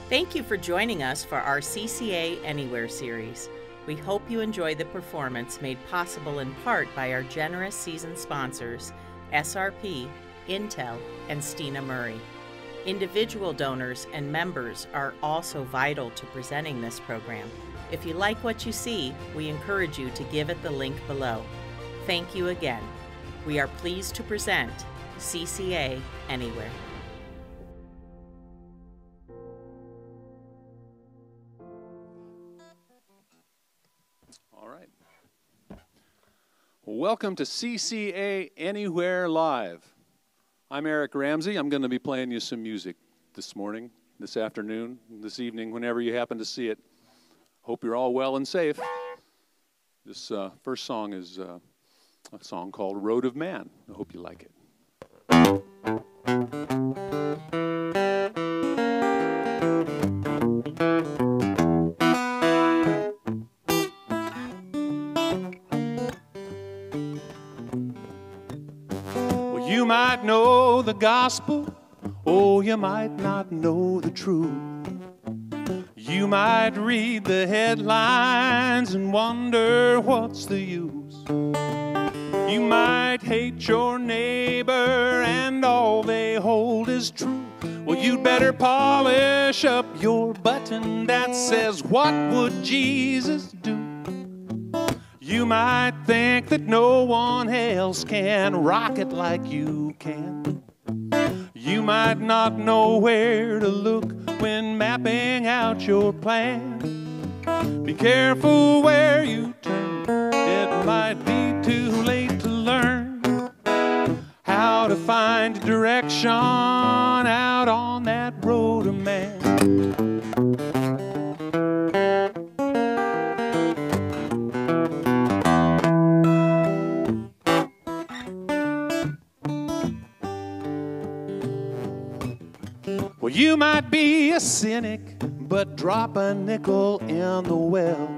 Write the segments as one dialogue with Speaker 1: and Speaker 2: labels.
Speaker 1: Thank you for joining us for our CCA Anywhere series. We hope you enjoy the performance made possible in part by our generous season sponsors, SRP, Intel, and Stina Murray. Individual donors and members are also vital to presenting this program. If you like what you see, we encourage you to give it the link below. Thank you again. We are pleased to present CCA Anywhere.
Speaker 2: All right. Welcome to CCA Anywhere Live. I'm Eric Ramsey. I'm going to be playing you some music this morning, this afternoon, this evening, whenever you happen to see it. Hope you're all well and safe. This first song is a song called Road of Man. I hope you like it. Well, you might know the gospel, or you might not know the truth. You might read the headlines and wonder what's the use. You might hate your neighbor and all they hold is true. Well, you'd better polish up your button that says, what would Jesus do? You might think that no one else can rock it like you can. You might not know where to look when mapping out your plan. Be careful where you turn. It might be too late to learn how to find direction out on that road of man. Well, you might be a cynic, but drop a nickel in the well.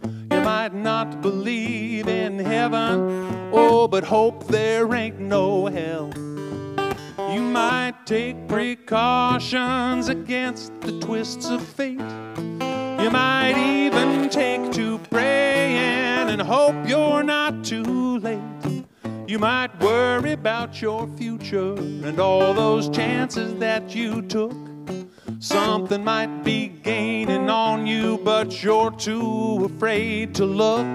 Speaker 2: You might not believe in heaven, oh, but hope there ain't no hell. You might take precautions against the twists of fate. You might even take to praying and hope you're not too late. You might worry about your future and all those chances that you took. Something might be gaining on you, but you're too afraid to look.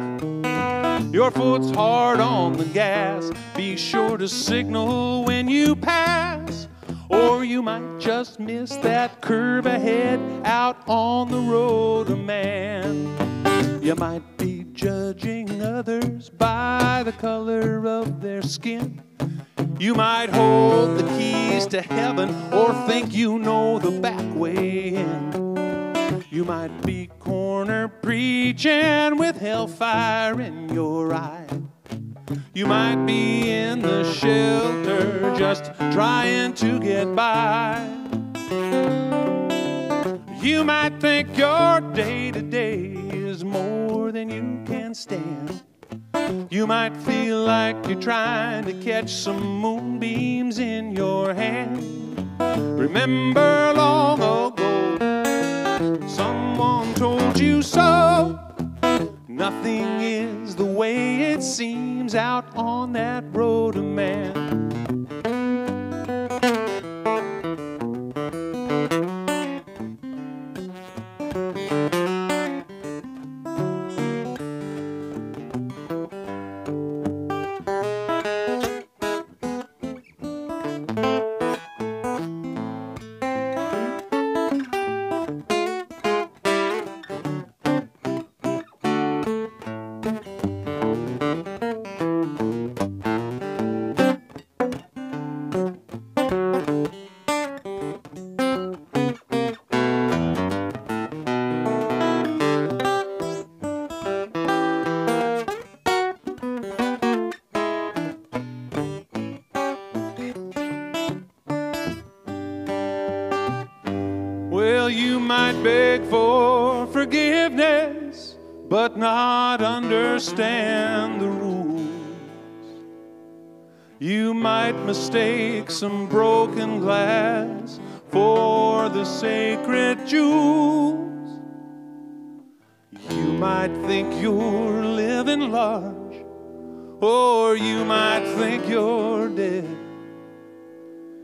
Speaker 2: Your foot's hard on the gas. Be sure to signal when you pass, or you might just miss that curve ahead out on the road of man. You might be judging others by the color of their skin. You might hold the keys to heaven or think you know the back way in. You might be corner preaching with hellfire in your eye. You might be in the shelter just trying to get by. You might think your day-to-day is more than you can stand. You might feel like you're trying to catch some moonbeams in your hand. Remember long ago, someone told you so. Nothing is the way it seems out on that road of man. Well, you might beg for forgiveness, but not understand the rules. You might mistake some broken glass for the sacred jewels. You might think you're living large, or you might think you're dead.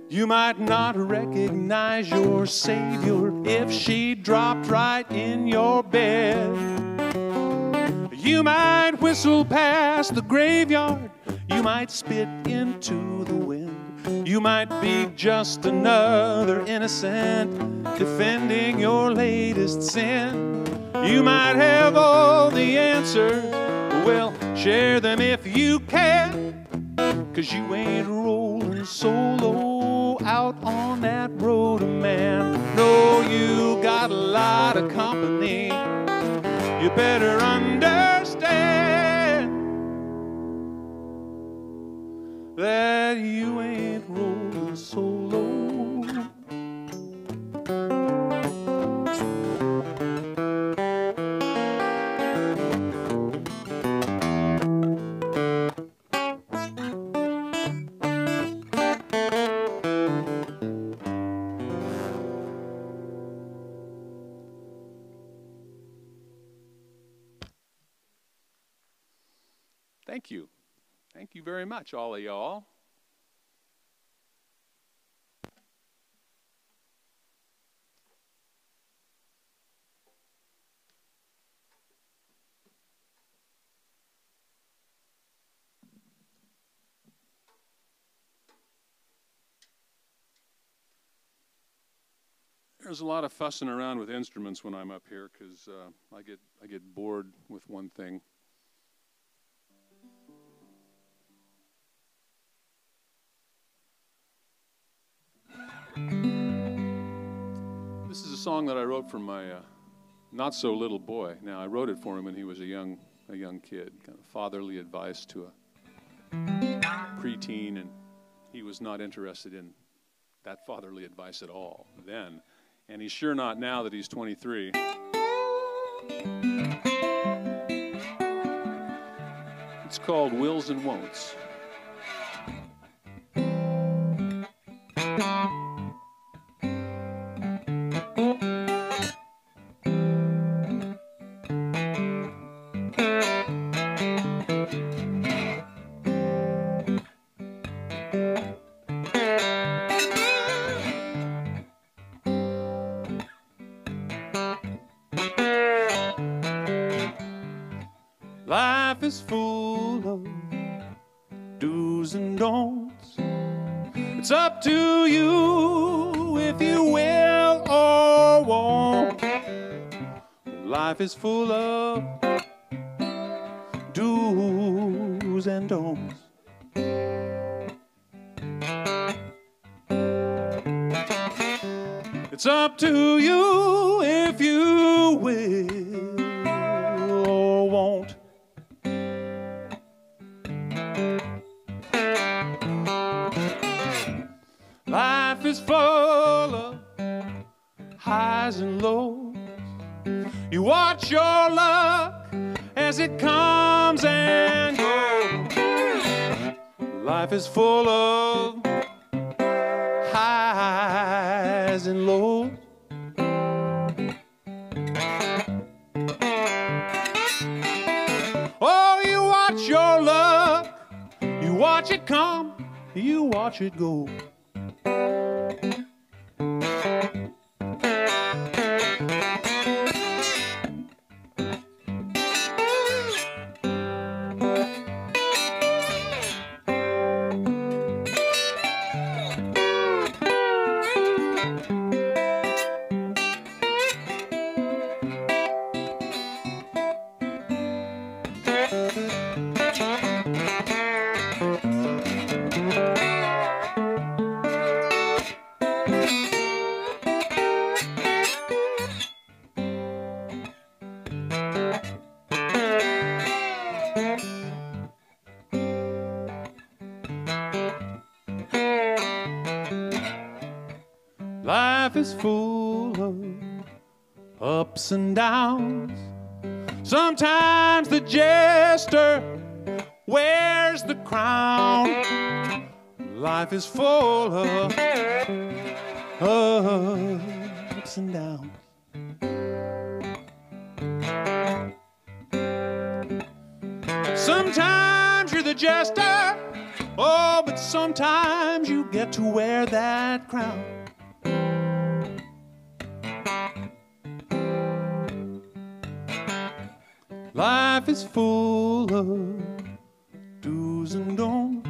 Speaker 2: You might not recognize your Savior if she dropped right in your bed. You might whistle past the graveyard. You might spit into the wind. You might be just another innocent defending your latest sin. You might have all the answers. Well, share them if you can, 'cause you ain't rolling solo out on that road, man. No, you got a lot of company. You better understand that you ain't rolling solo. Thank you. Thank you very much, all of y'all. There's a lot of fussing around with instruments when I'm up here because I get bored with one thing. This is a song that I wrote for my not so little boy. Now, I wrote it for him when he was a young kid, kind of fatherly advice to a preteen, and he was not interested in that fatherly advice at all then, and he's sure not now that he's 23. It's called Wills and Won'ts. Life is full of do's and don'ts. It's up to you if you will or won't. Life is full of do's and don'ts. It's up to you if you will or won't. Life is full of highs and lows. You watch your luck as it comes and goes. Life is full of highs and lows. Oh, you watch your luck, you watch it come, you watch it go. Life is full of ups and downs. Sometimes the jester wears the crown. Life is full of ups and downs. Sometimes you're the jester, oh, but sometimes you get to wear that crown. Life is full of do's and don'ts.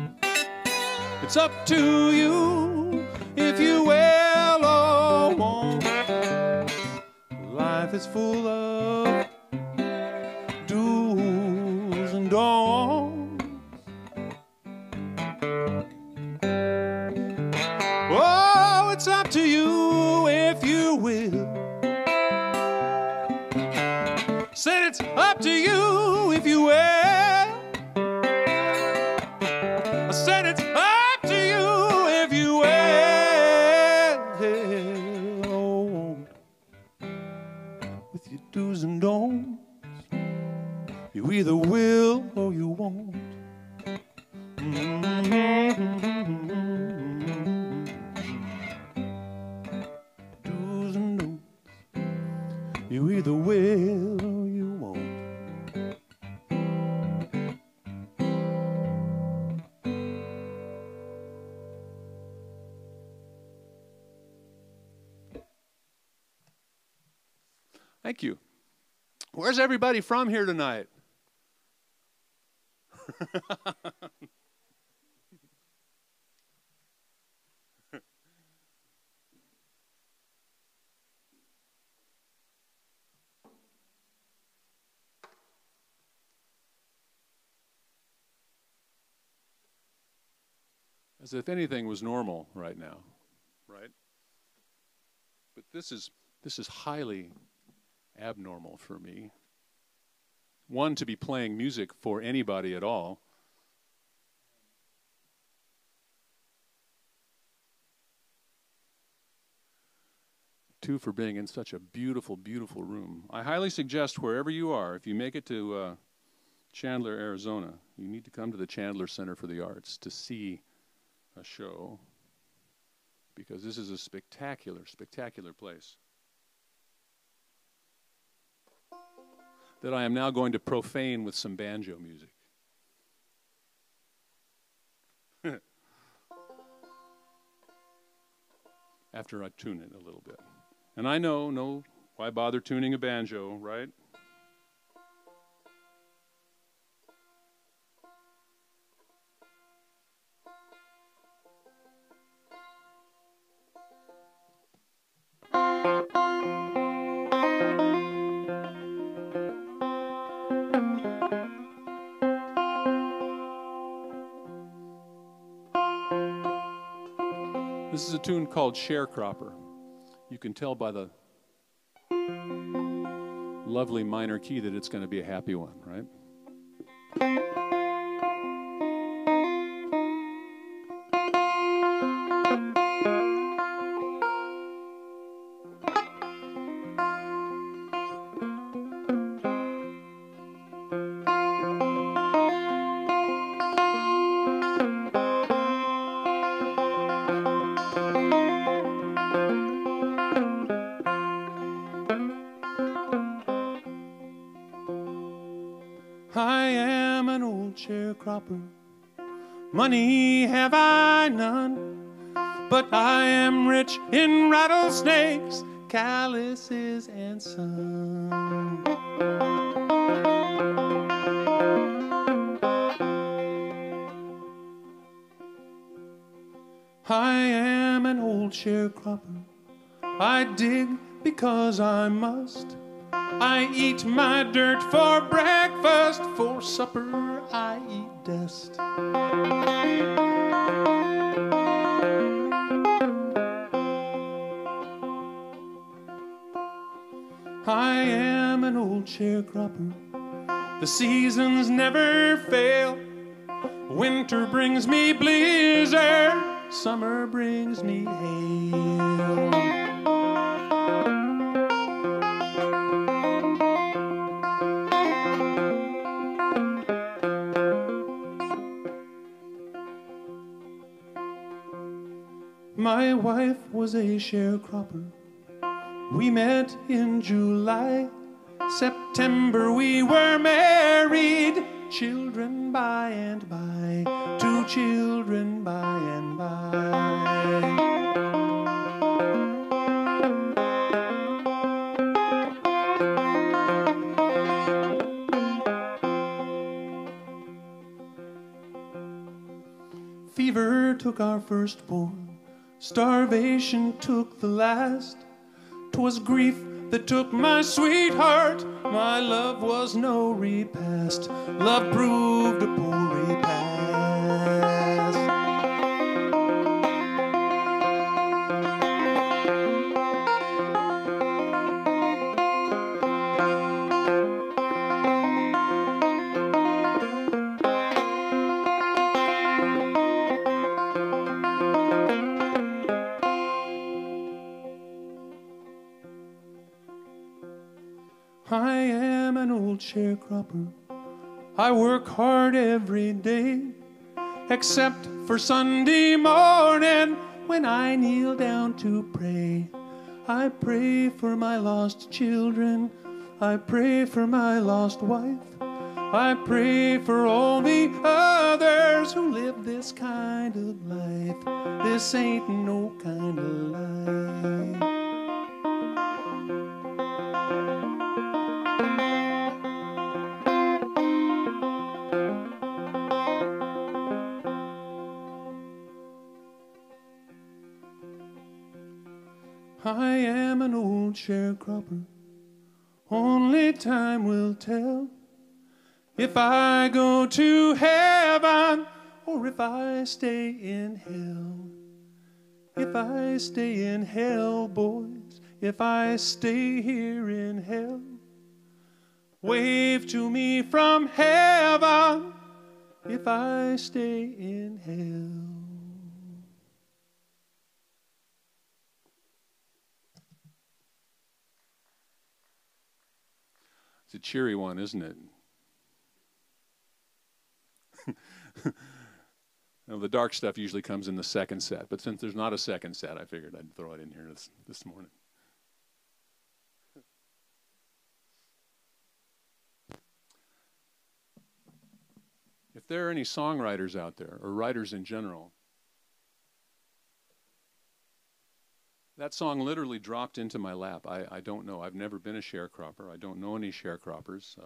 Speaker 2: It's up to you if you will or won't. Life is full of do's and don'ts. Oh, it's up to you if you will. Said it's up to you if you will. I said it's up to you if you will. Oh, with your do's and don'ts, you either will or you won't. Do's and don'ts, you either will or you won't. Thank you. Where's everybody from here tonight? As if anything was normal right now, right? But this is highly abnormal for me. One, to be playing music for anybody at all. Two, for being in such a beautiful, beautiful room. I highly suggest wherever you are, if you make it to Chandler, Arizona, you need to come to the Chandler Center for the Arts to see a show, because this is a spectacular, spectacular place that I am now going to profane with some banjo music. After I tune it a little bit. And I know, no, why bother tuning a banjo, right? This is a tune called Sharecropper. You can tell by the lovely minor key that it's going to be a happy one, right? I am an old sharecropper, money have I none, but I am rich in rattlesnakes, calluses, and sun. I am an old sharecropper, I dig because I must. I eat my dirt for breakfast, for supper I eat dust. I am an old sharecropper, the seasons never fail. Winter brings me blizzard, summer brings me hail. My wife was a sharecropper. We met in July. September we were married. Children by and by, 2 children by and by. Fever took our firstborn, starvation took the last. 'Twas grief that took my sweetheart, my love was no repast. Love proved a poor repast. I am an old sharecropper. I work hard every day, except for Sunday morning when I kneel down to pray. I pray for my lost children. I pray for my lost wife. I pray for all the others who live this kind of life. This ain't no kind of life. I am an old sharecropper. Only time will tell if I go to heaven or if I stay in hell. If I stay in hell, boys, if I stay here in hell, wave to me from heaven if I stay in hell. It's a cheery one, isn't it? Now, the dark stuff usually comes in the second set, but since there's not a second set, I figured I'd throw it in here this morning. If there are any songwriters out there, or writers in general, that song literally dropped into my lap. I don't know. I've never been a sharecropper. I don't know any sharecroppers.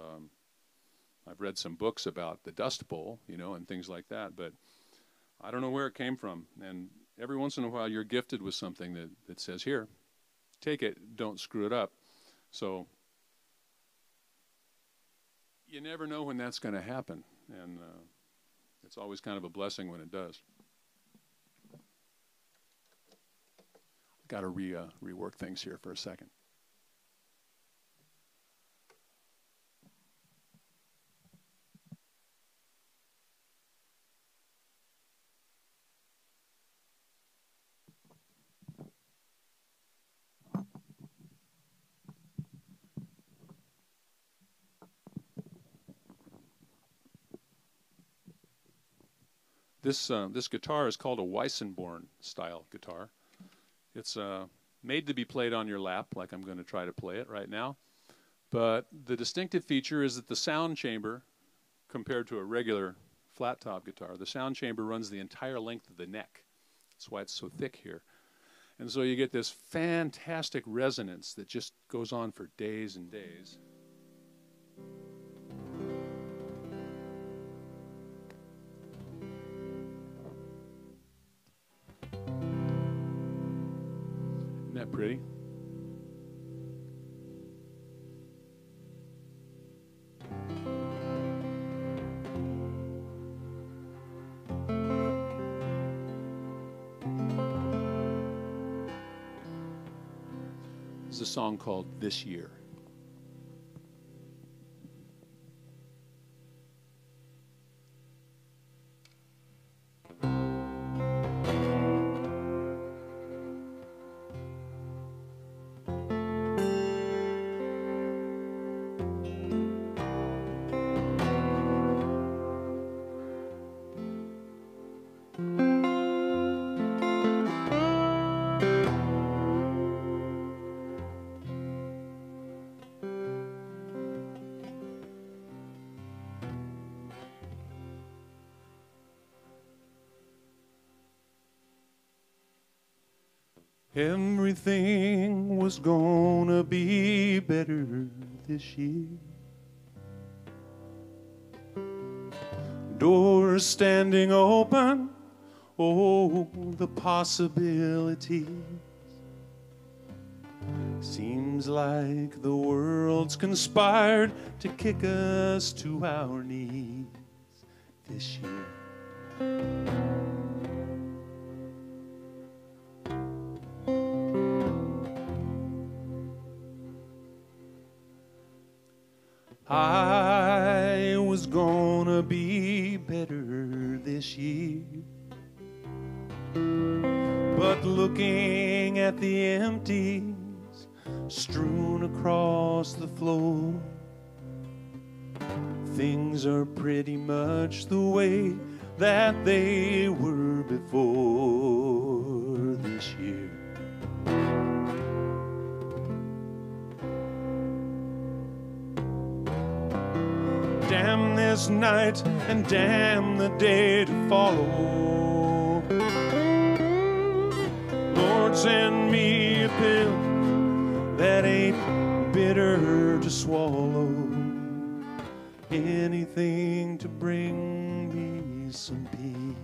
Speaker 2: I've read some books about the Dust Bowl, you know, and things like that, but I don't know where it came from. And every once in a while you're gifted with something that says, here, take it, don't screw it up. So you never know when that's going to happen, and it's always kind of a blessing when it does. Got to rework things here for a second. This guitar is called a Weissenborn style guitar. It's made to be played on your lap, like I'm going to try to play it right now. But the distinctive feature is that the sound chamber, compared to a regular flat top guitar, the sound chamber runs the entire length of the neck. That's why it's so thick here. And so you get this fantastic resonance that just goes on for days and days. Isn't that pretty? This is a song called This Year. Everything was gonna be better this year. Doors standing open, oh, the possibilities. Seems like the world's conspired to kick us to our knees this year. I was gonna be better this year, but looking at the empties strewn across the floor, things are pretty much the way that they were before this year. Damn this night and damn the day to follow. Lord, send me a pill that ain't bitter to swallow. Anything to bring me some peace.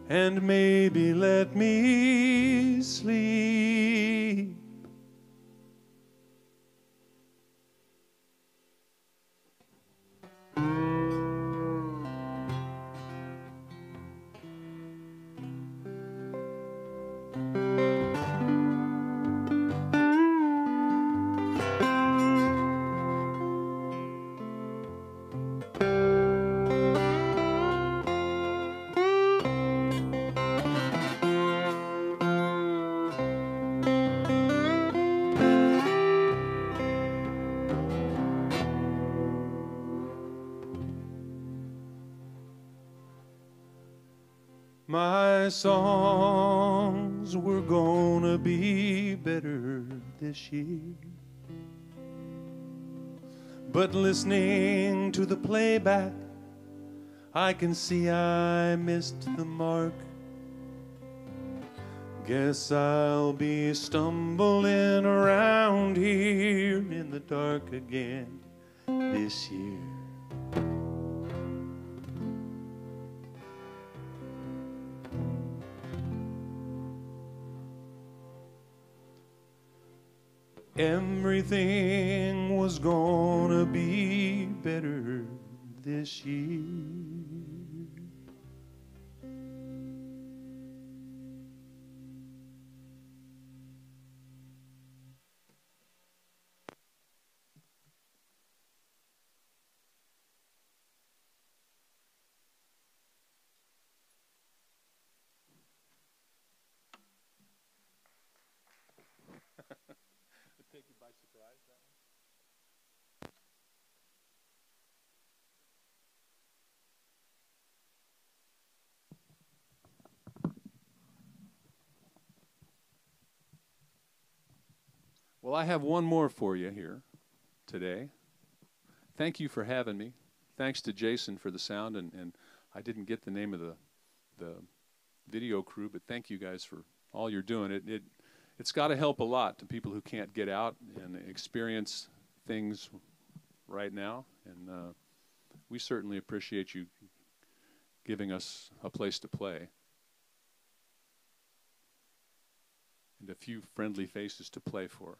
Speaker 2: And maybe let me sleep. My songs were gonna be better this year, but listening to the playback, I can see I missed the mark. Guess I'll be stumbling around here in the dark again this year. Everything was gonna be better this year. Take you by surprise, that one? Well, I have one more for you here today. Thank you for having me. Thanks to Jason for the sound, and I didn't get the name of the video crew, but thank you guys for all you're doing. It's got to help a lot to people who can't get out and experience things right now, and we certainly appreciate you giving us a place to play and a few friendly faces to play for.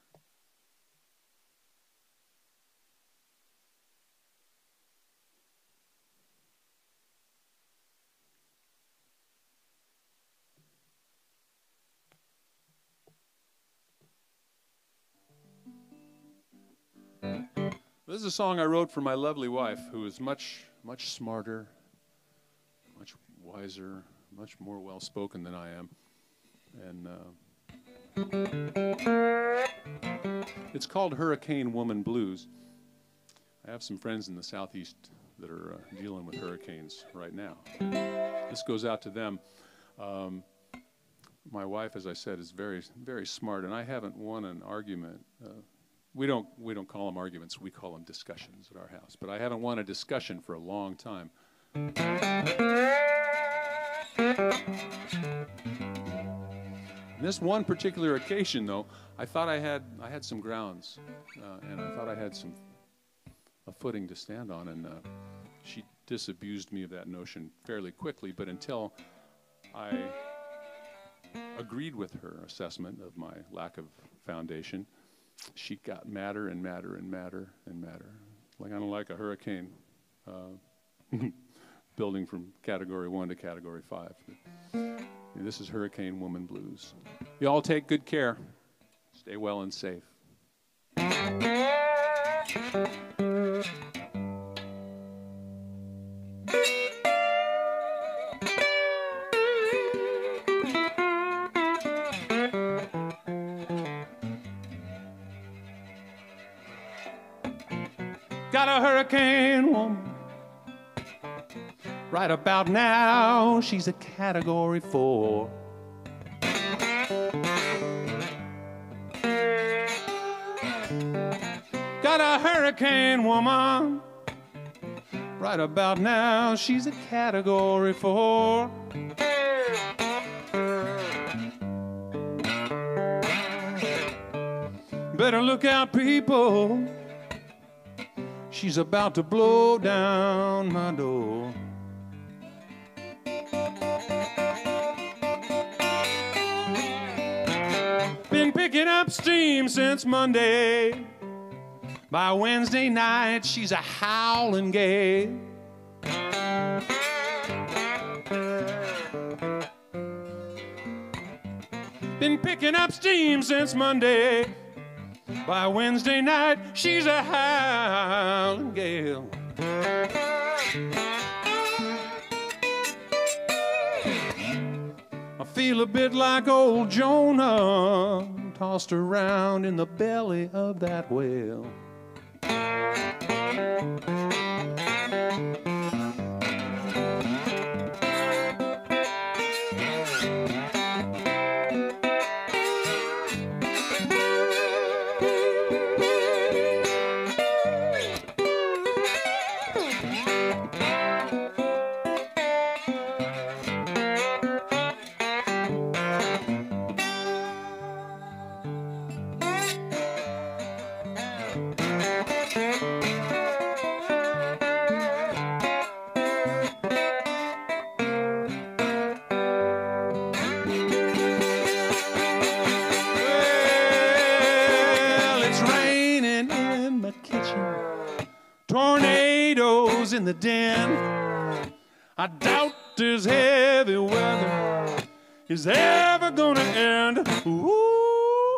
Speaker 2: This is a song I wrote for my lovely wife, who is much smarter, much wiser, much more well-spoken than I am. And it's called Hurricane Woman Blues. I have some friends in the Southeast that are dealing with hurricanes right now. This goes out to them. My wife, as I said, is very, very smart, and I haven't won an argument. We don't call them arguments, we call them discussions at our house. But I haven't won a discussion for a long time. This one particular occasion, though, I thought I had some grounds, and I thought I had a footing to stand on, and she disabused me of that notion fairly quickly. But until I agreed with her assessment of my lack of foundation, she got madder and madder and madder and madder, like kind of like a hurricane, building from Category 1 to Category 5. This is Hurricane Woman Blues. You all take good care. Stay well and safe. Got a hurricane woman. Right about now, she's a Category 4. Got a hurricane woman. Right about now, she's a Category 4. Better look out, people. She's about to blow down my door. Been picking up steam since Monday. By Wednesday night, she's a howling gale. Been picking up steam since Monday. By Wednesday night, she's a howling gale. I feel a bit like old Jonah, tossed around in the belly of that whale. Tornadoes in the den. I doubt this heavy weather is ever gonna end. Ooh,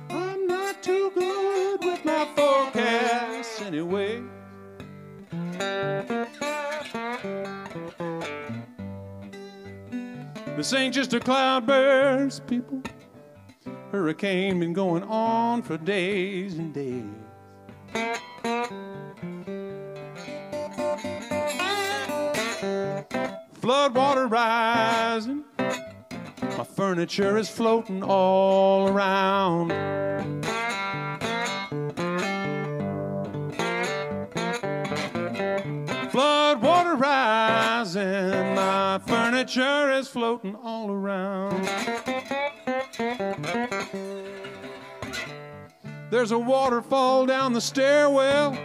Speaker 2: I'm not too good with my forecasts anyway. This ain't just a cloudburst, people. Hurricane been going on for days and days. Flood water rising. My furniture is floating all around. Flood water rising. My furniture is floating all around. There's a waterfall down the stairwell.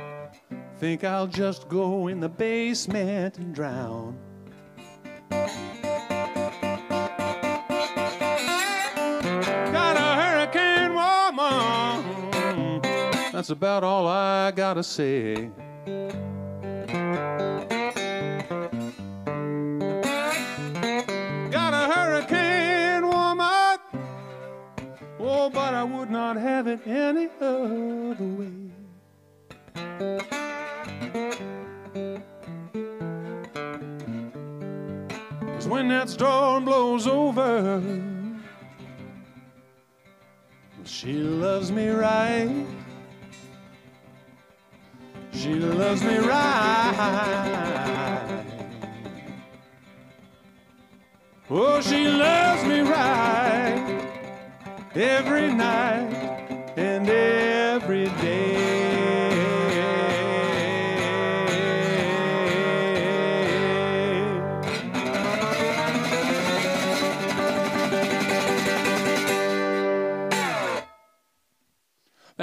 Speaker 2: Think I'll just go in the basement and drown. Got a hurricane woman. That's about all I gotta say. Got a hurricane woman. Oh, but I would not have it any other way. 'Cause when that storm blows over, she loves me right. She loves me right. Oh, she loves me right. Every night and every day.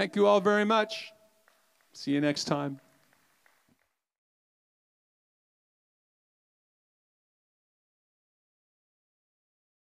Speaker 2: Thank you all very much. See you next time.